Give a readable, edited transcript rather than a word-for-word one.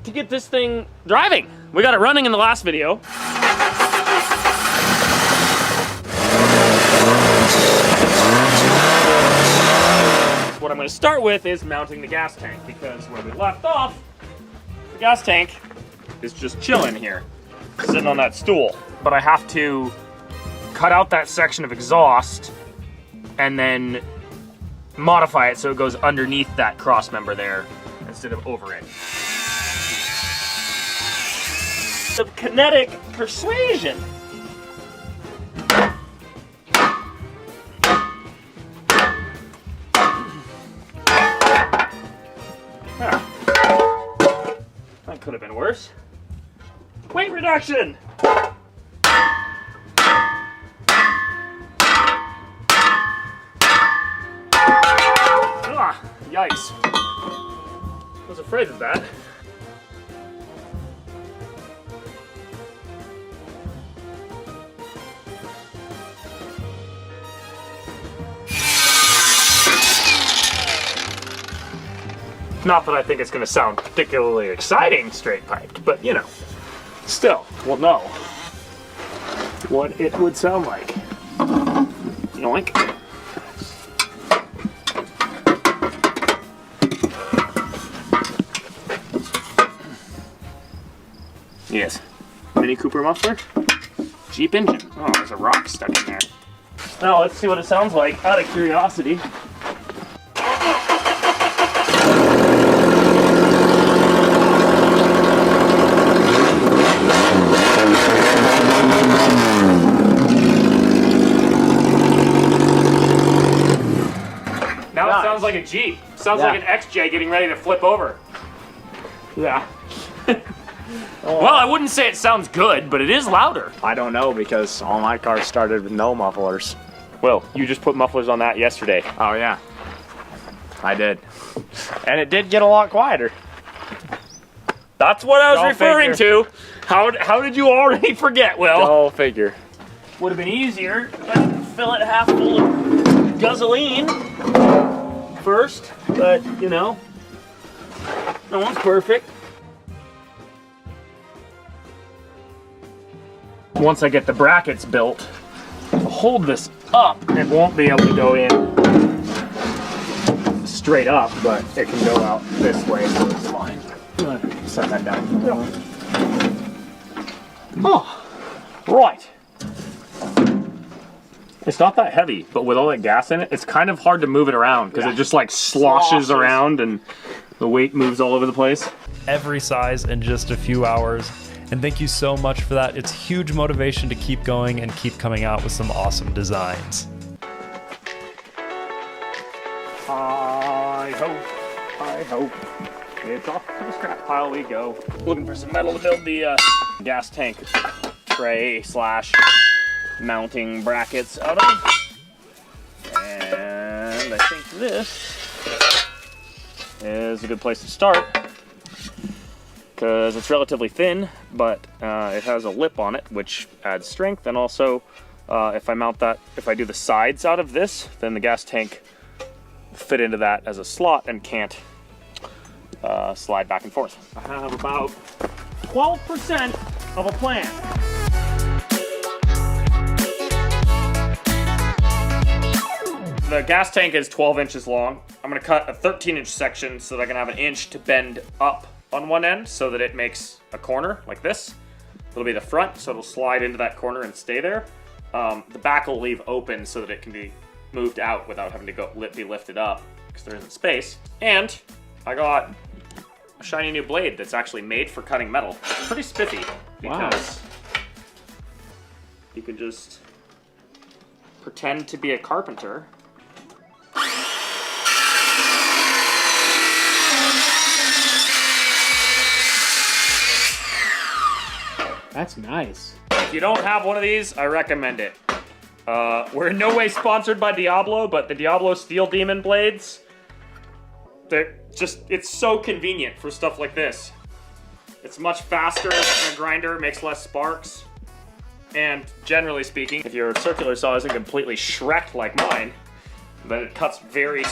to get this thing driving. We got it running in the last video. What I'm going to start with is mounting the gas tank, because where we left off, the gas tank is just chilling here, sitting on that stool. But I have to cut out that section of exhaust and then modify it so it goes underneath that cross member there instead of over it. The kinetic persuasion. That could have been worse. Weight reduction! Ah, yikes. I was afraid of that. Not that I think it's going to sound particularly exciting straight piped, but you know, still, we'll know what it would sound like. Yoink. Yes. Mini Cooper muffler. Jeep engine. Oh, there's a rock stuck in there. Now let's see what it sounds like out of curiosity. Now it sounds like a Jeep. Sounds like an XJ getting ready to flip over. Yeah. Well, I wouldn't say it sounds good, but it is louder. I don't know, because all my cars started with no mufflers. Well, you just put mufflers on that yesterday. Oh yeah, I did. And it did get a lot quieter. That's what I was referring to. How did you already forget, Will? Go figure. Would have been easier if I didn't fill it half full of gasoline first, but you know, no one's perfect. Once I get the brackets built to hold this up, it won't be able to go in straight up, but it can go out this way, so it's fine. I'm gonna set that down. Oh, right. It's not that heavy, but with all that gas in it, it's kind of hard to move it around because it just like sloshes around and the weight moves all over the place. Every size in just a few hours. And thank you so much for that. It's huge motivation to keep going and keep coming out with some awesome designs. I hope. It's off to the scrap pile we go. Looking for some metal to build the gas tank tray / mounting brackets out of. And I think this is a good place to start, because it's relatively thin, but it has a lip on it, which adds strength. And also, if I do the sides out of this, then the gas tank will fit into that as a slot and can't slide back and forth. I have about 12% of a plan. The gas tank is 12 inches long. I'm gonna cut a 13-inch section so that I can have an inch to bend up on one end so that it makes a corner like this. It'll be the front, so it'll slide into that corner and stay there. The back will leave open so that it can be moved out without having to be lifted up, because there isn't space. And I got a shiny new blade that's actually made for cutting metal. It's pretty spiffy, because you can just pretend to be a carpenter. That's nice. If you don't have one of these, I recommend it. We're in no way sponsored by Diablo, but the Diablo Steel Demon blades, it's so convenient for stuff like this. It's much faster than a grinder, makes less sparks. And generally speaking, if your circular saw isn't completely Shrek'd like mine, then it cuts very